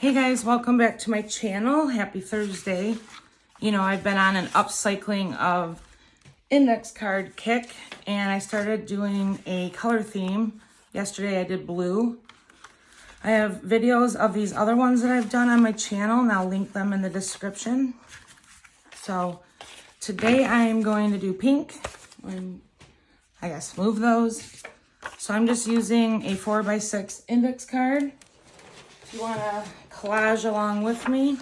Hey guys, welcome back to my channel. Happy Thursday. You know, I've been on an upcycling of index card kick and I started doing a color theme. Yesterday I did blue. I have videos of these other ones that I've done on my channel and I'll link them in the description. So today I am going to do pink. I guess move those. So I'm just using a 4x6 index card. If you want to collage along with me.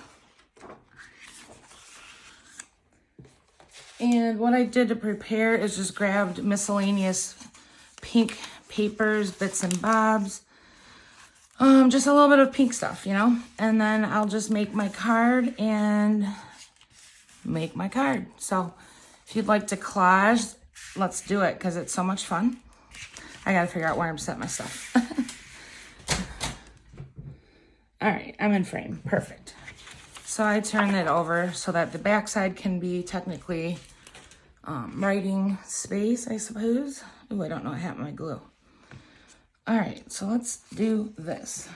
And what I did to prepare is just grabbed miscellaneous pink papers, bits and bobs. Just a little bit of pink stuff, you know. And then I'll just make my card and make my card. So if you'd like to collage, let's do it because it's so much fun. I gotta figure out where I'm setting my stuff. All right, I'm in frame, perfect. So I turn it over so that the backside can be technically writing space, I suppose. Oh, I don't know what happened to my glue. All right, so let's do this.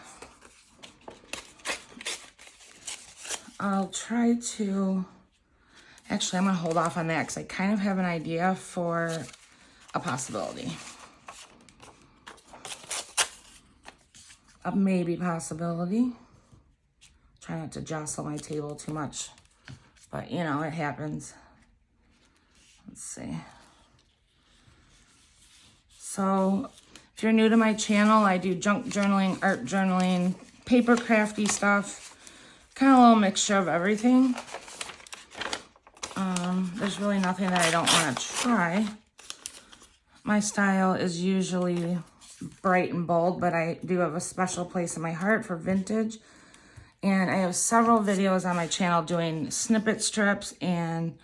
I'll try to, actually I'm gonna hold off on that because I kind of have an idea for a possibility. A maybe possibility. Try not to jostle my table too much, but you know, it happens. Let's see. So if you're new to my channel, I do junk journaling, art journaling, paper crafty stuff, kind of a little mixture of everything. There's really nothing that I don't want to try. My style is usually bright and bold, but I do have a special place in my heart for vintage. And I have several videos on my channel doing snippet strips and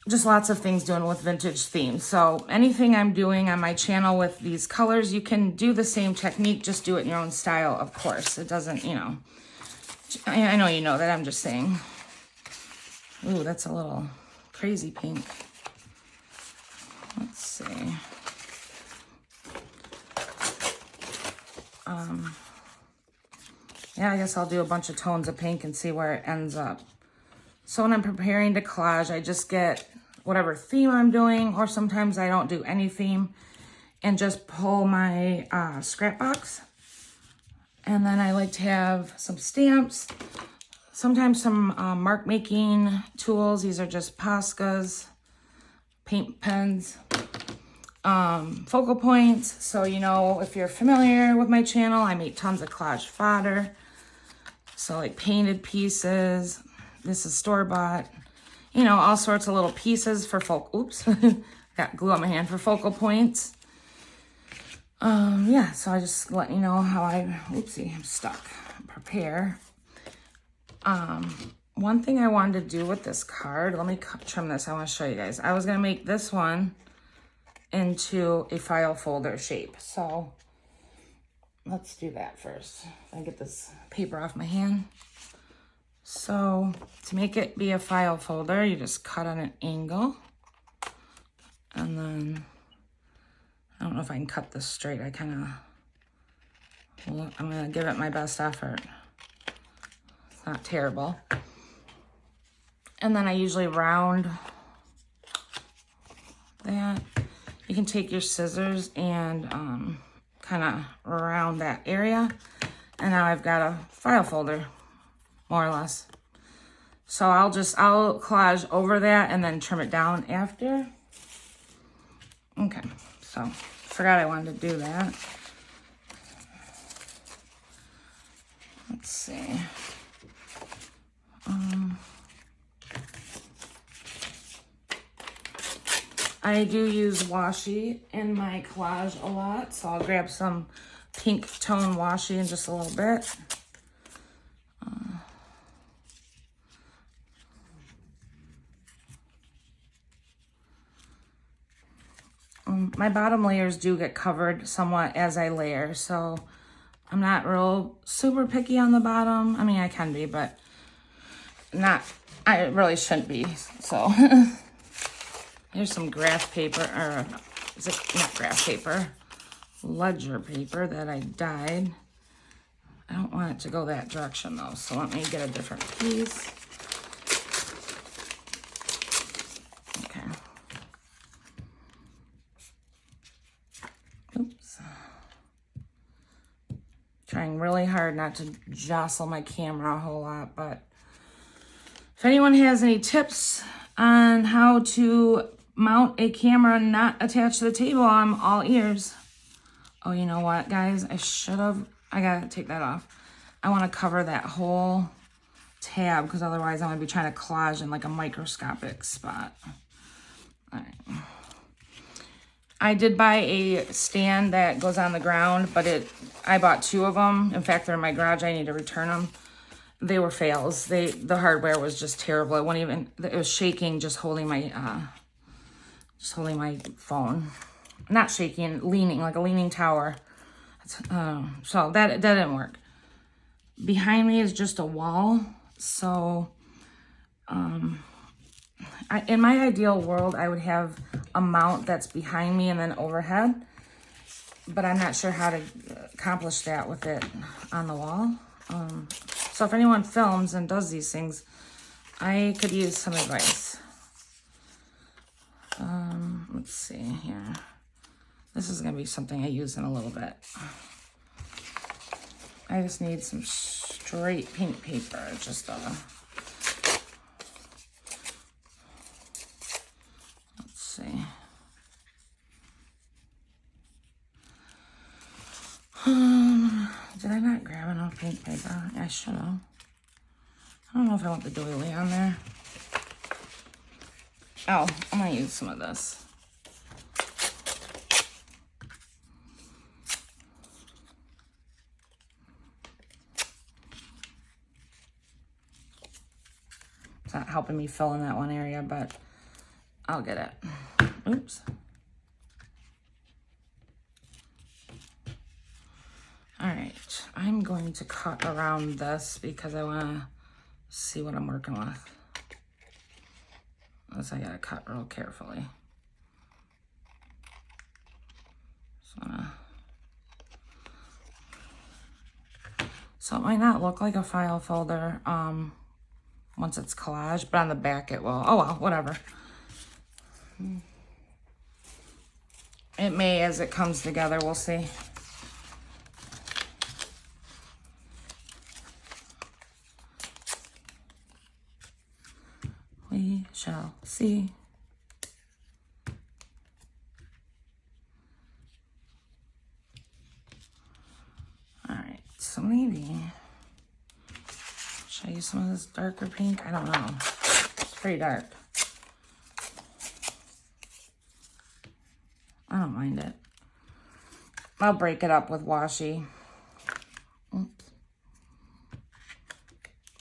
just lots of things doing with vintage themes. So anything I'm doing on my channel with these colors, you can do the same technique, just do it in your own style, of course. It doesn't, you know, I know you know that, I'm just saying. Ooh, that's a little crazy pink. Let's see. Yeah, I guess I'll do a bunch of tones of pink and see where it ends up. So when I'm preparing to collage, I just get whatever theme I'm doing, or sometimes I don't do any theme and just pull my scrap box. And then I like to have some stamps, sometimes some mark making tools. These are just Poscas, paint pens, focal points. So, you know, if you're familiar with my channel, I make tons of collage fodder. So like painted pieces, this is store-bought, you know, all sorts of little pieces for oops, got glue on my hand for focal points. Yeah, so I just let you know how oopsie, I'm stuck, prepare. One thing I wanted to do with this card, let me trim this, I want to show you guys. I was going to make this one into a file folder shape. So let's do that first. I get this paper off my hand. So to make it be a file folder, you just cut on an angle. And then, I don't know if I can cut this straight. I'm going to give it my best effort. It's not terrible. And then I usually round that. You can take your scissors and kind of around that area. And now I've got a file folder, more or less. So I'll collage over that and then trim it down after. Okay, so forgot I wanted to do that. Let's see. I do use washi in my collage a lot, so I'll grab some pink tone washi in just a little bit. My bottom layers do get covered somewhat as I layer, so I'm not real super picky on the bottom. I mean, I can be, but I really shouldn't be, so. Here's some graph paper, or is it not graph paper? Ledger paper that I dyed. I don't want it to go that direction though, so let me get a different piece. Okay. Oops. Trying really hard not to jostle my camera a whole lot, but if anyone has any tips on how to mount a camera not attached to the table, I'm all ears. Oh, you know what, guys? I gotta take that off. I want to cover that whole tab because otherwise I'm going to be trying to collage in like a microscopic spot. All right. I did buy a stand that goes on the ground, but I bought 2 of them. In fact, they're in my garage. I need to return them. They were fails. The hardware was just terrible. It was shaking just holding my phone. Not shaking, leaning, like a leaning tower. So that didn't work. Behind me is just a wall. So in my ideal world, I would have a mount that's behind me and then overhead. But I'm not sure how to accomplish that with it on the wall. So if anyone films and does these things, I could use some advice. Let's see here. This is going to be something I use in a little bit. I just need some straight pink paper. Just let's see. Did I not grab enough pink paper? I should have. I don't know if I want the doily on there. Oh, I'm going to use some of this. It's not helping me fill in that one area, but I'll get it. Oops. All right, I'm going to cut around this because I want to see what I'm working with. Unless I gotta cut real carefully. So it might not look like a file folder once it's collage, but on the back it will. Oh well, whatever. It may as it comes together, we'll see. We shall see. All right, so maybe should I use some of this darker pink? I don't know. It's pretty dark. I don't mind it. I'll break it up with washi. Oops.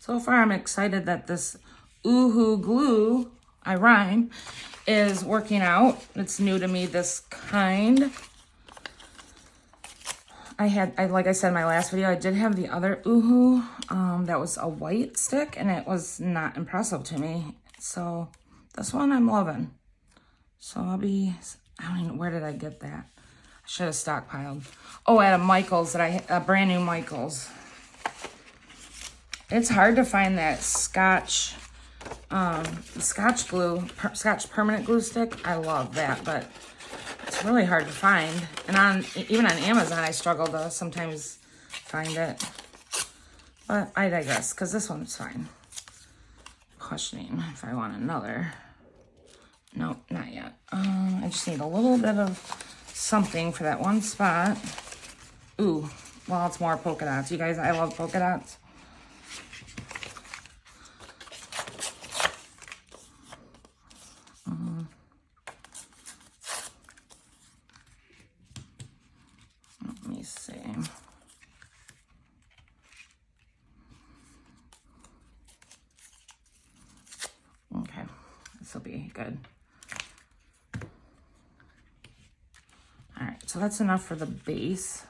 So far, I'm excited that this Oohoo glue, I rhyme, is working out. It's new to me, this kind. Like I said in my last video, I did have the other Oohoo that was a white stick, and it was not impressive to me. So this one I'm loving. So I don't even, where did I get that? I should have stockpiled. Oh, at a Michael's, a brand new Michael's. It's hard to find that Scotch glue, Scotch permanent glue stick. I love that, but it's really hard to find. And even on Amazon, I struggle to sometimes find it. But I digress, because this one's fine. Questioning if I want another. Nope, not yet. I just need a little bit of something for that one spot. Ooh, well, it's more polka dots. You guys, I love polka dots. Let me see. Okay, this will be good. All right, so that's enough for the base.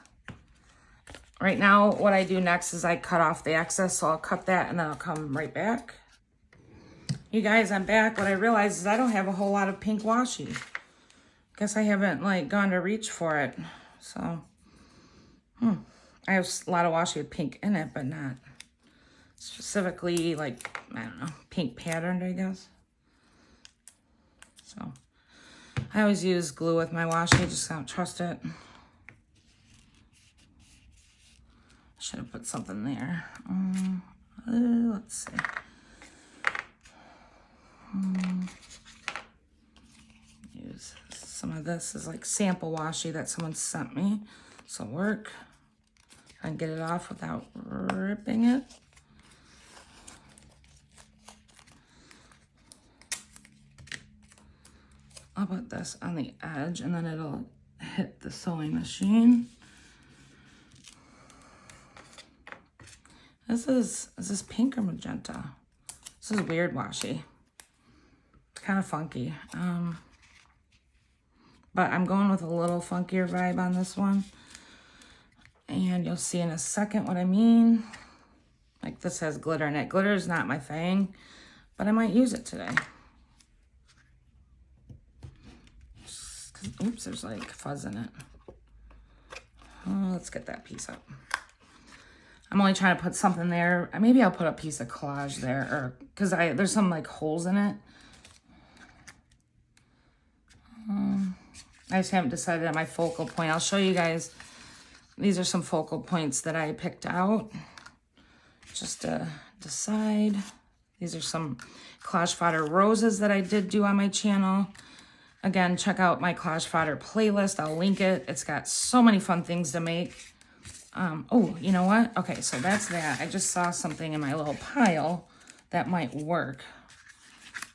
Right now, what I do next is I cut off the excess, so I'll cut that and then I'll come right back. You guys, I'm back. What I realized is I don't have a whole lot of pink washi. Guess I haven't like gone to reach for it. So, I have a lot of washi with pink in it, but not specifically like, I don't know, pink patterned, I guess. So I always use glue with my washi, just don't trust it. Should have put something there. Let's see. Use some of this as like sample washi that someone sent me. So work. And get it off without ripping it. I'll put this on the edge and then it'll hit the sewing machine. Is this pink or magenta? This is weird washi. Kind of funky. But I'm going with a little funkier vibe on this one. And you'll see in a second what I mean. Like this has glitter in it. Glitter is not my thing, but I might use it today. Oops, there's like fuzz in it. Oh, let's get that piece up. I'm only trying to put something there. Maybe I'll put a piece of collage there, or because there's some like holes in it. I just haven't decided on my focal point. I'll show you guys. These are some focal points that I picked out just to decide. These are some Collage Fodder roses that I did do on my channel. Again, check out my Collage Fodder playlist. I'll link it. It's got so many fun things to make. Oh, you know what? Okay, so that's that. I just saw something in my little pile that might work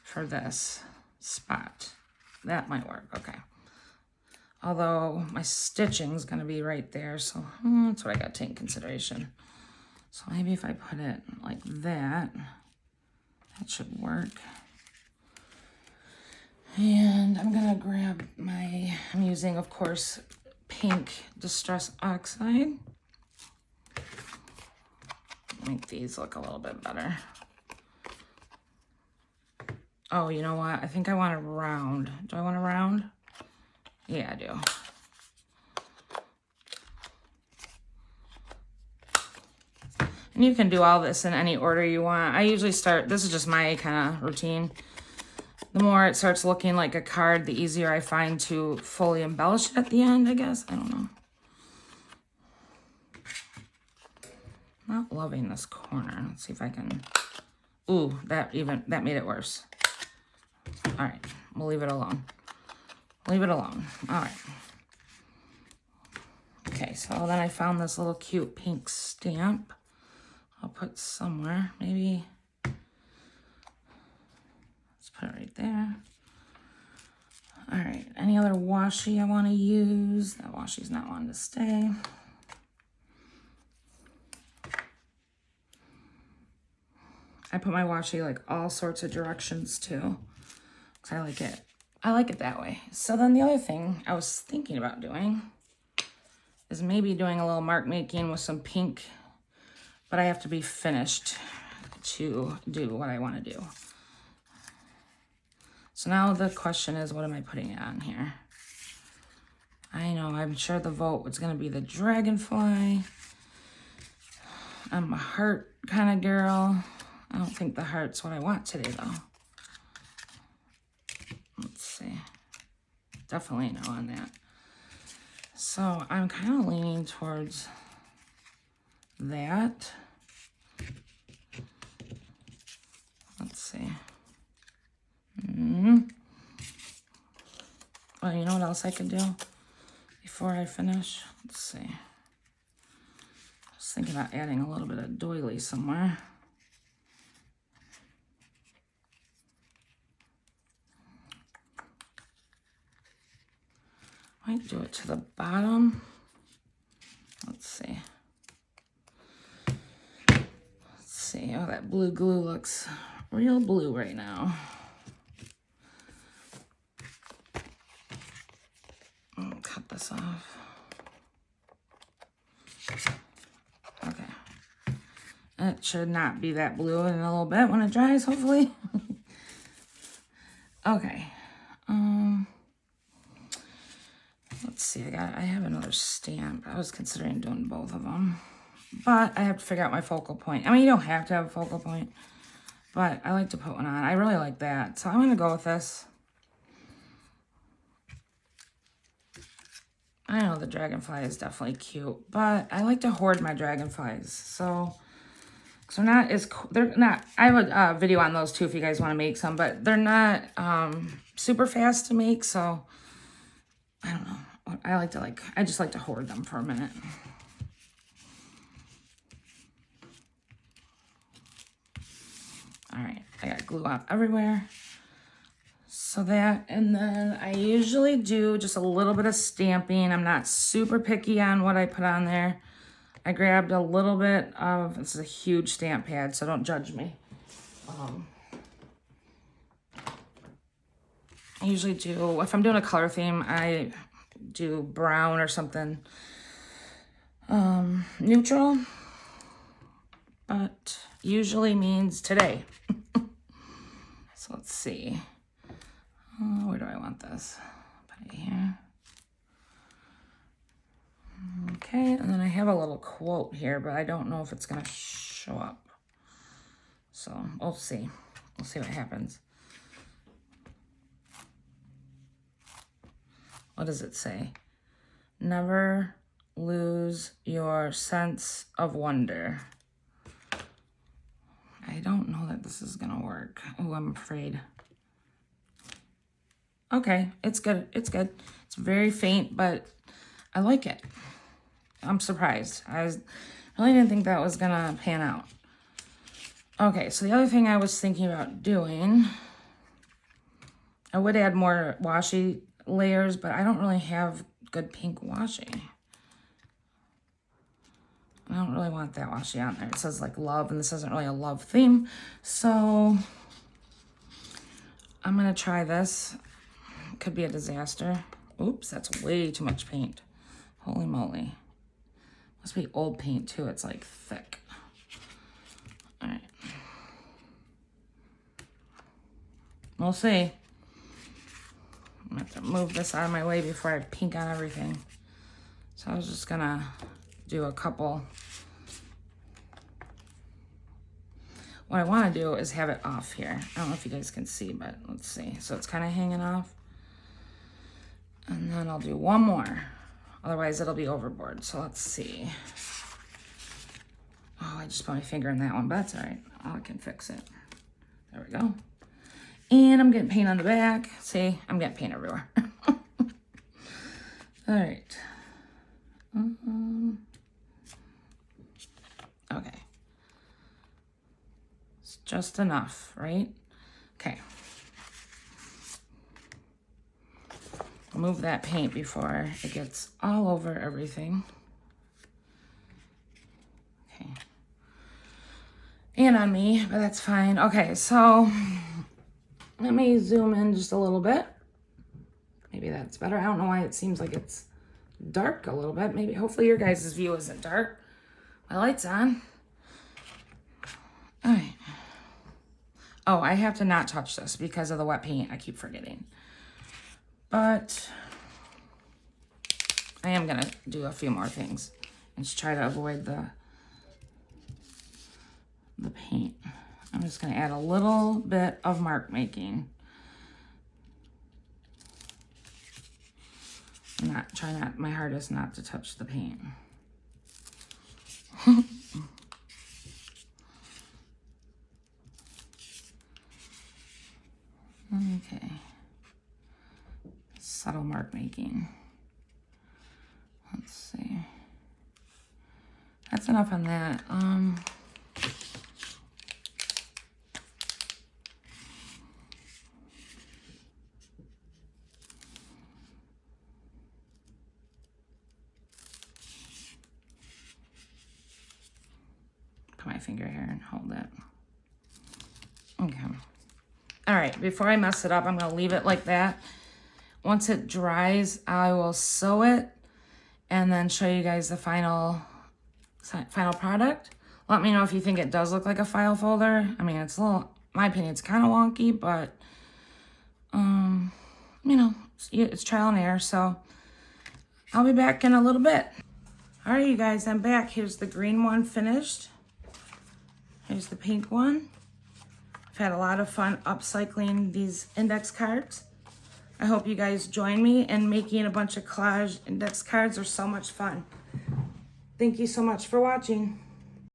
for this spot. That might work, okay. Although my stitching is going to be right there, so that's what I got to take in consideration. So maybe if I put it like that, that should work. And I'm going to grab I'm using, of course, pink Distress Oxide. Make these look a little bit better. Oh, you know what? I think I want a round. Do I want a round? Yeah, I do. And you can do all this in any order you want. I usually start, this is just my kind of routine. The more it starts looking like a card, the easier I find to fully embellish it at the end, I guess. I don't know. Not loving this corner. Let's see if I can. Ooh, that made it worse. All right, we'll leave it alone. Leave it alone. All right. Okay, so then I found this little cute pink stamp. I'll put somewhere, maybe. Let's put it right there. All right, any other washi I want to use? That washi's not wanting to stay. I put my washi like all sorts of directions too, because I like it. I like it that way. So then the other thing I was thinking about doing is maybe doing a little mark making with some pink, but I have to be finished to do what I want to do. So now the question is, what am I putting on here? I know, I'm sure the vote was going to be the dragonfly. I'm a heart kind of girl. I don't think the heart's what I want today, though. Let's see. Definitely no on that. So I'm kind of leaning towards that. Let's see. Well, you know what else I could do before I finish? Let's see. I was thinking about adding a little bit of doily somewhere. Might do it to the bottom. Let's see. Let's see. Oh, that blue glue looks real blue right now. I'll cut this off. Okay. It should not be that blue in a little bit when it dries, hopefully. Okay. Let's see, I have another stamp. I was considering doing both of them, but I have to figure out my focal point. I mean, you don't have to have a focal point, but I like to put one on. I really like that. So I'm going to go with this. I know the dragonfly is definitely cute, but I like to hoard my dragonflies. So they're not, I have a video on those too if you guys want to make some, but they're not super fast to make. So I don't know. I just like to hoard them for a minute. All right, I got glue up everywhere. So that, and then I usually do just a little bit of stamping. I'm not super picky on what I put on there. I grabbed a little bit of, this is a huge stamp pad, so don't judge me. I usually do, if I'm doing a color theme, I do brown or something neutral, but usually means today. So let's see. Where do I want this? Put it here. Okay, and then I have a little quote here, but I don't know if it's gonna show up. So we'll see. We'll see what happens. What does it say? Never lose your sense of wonder. I don't know that this is gonna work. Oh, I'm afraid. Okay, it's good. It's good. It's very faint, but I like it. I'm surprised. I really didn't think that was gonna pan out. Okay, so the other thing I was thinking about doing, I would add more washi layers, but I don't really have good pink washi. I don't really want that washi on there. It says like love, and this isn't really a love theme. So I'm gonna try this. Could be a disaster. Oops, that's way too much paint. Holy moly. Must be old paint too. It's like thick. All right. We'll see. I'm gonna have to move this out of my way before I pink on everything. So I was just gonna do a couple. What I want to do is have it off here. I don't know if you guys can see, but let's see. So it's kind of hanging off. And then I'll do one more. Otherwise, it'll be overboard. So let's see. Oh, I just put my finger in that one, but that's all right. I can fix it. There we go. And I'm getting paint on the back. See, I'm getting paint everywhere. All right. Okay. It's just enough, right? Okay. I'll move that paint before it gets all over everything. Okay. And on me, but that's fine. Okay, so let me zoom in just a little bit. Maybe that's better. I don't know why it seems like it's dark a little bit. Maybe, hopefully your guys' view isn't dark. My light's on. All right. Oh, I have to not touch this because of the wet paint. I keep forgetting. But I am gonna do a few more things and just try to avoid the paint. I'm just gonna add a little bit of mark making. Try my hardest not to touch the paint. Okay. Subtle mark making. Let's see. That's enough on that. Put my finger here and hold it. Okay. All right, before I mess it up, I'm gonna leave it like that. Once it dries, I will sew it and then show you guys the final product. Let me know if you think it does look like a file folder. I mean, it's a little, in my opinion, it's kind of wonky, but, you know, it's trial and error. So I'll be back in a little bit. All right, you guys, I'm back. Here's the green one finished. Here's the pink one. I've had a lot of fun upcycling these index cards. I hope you guys join me in making a bunch of collage index cards. They're so much fun. Thank you so much for watching.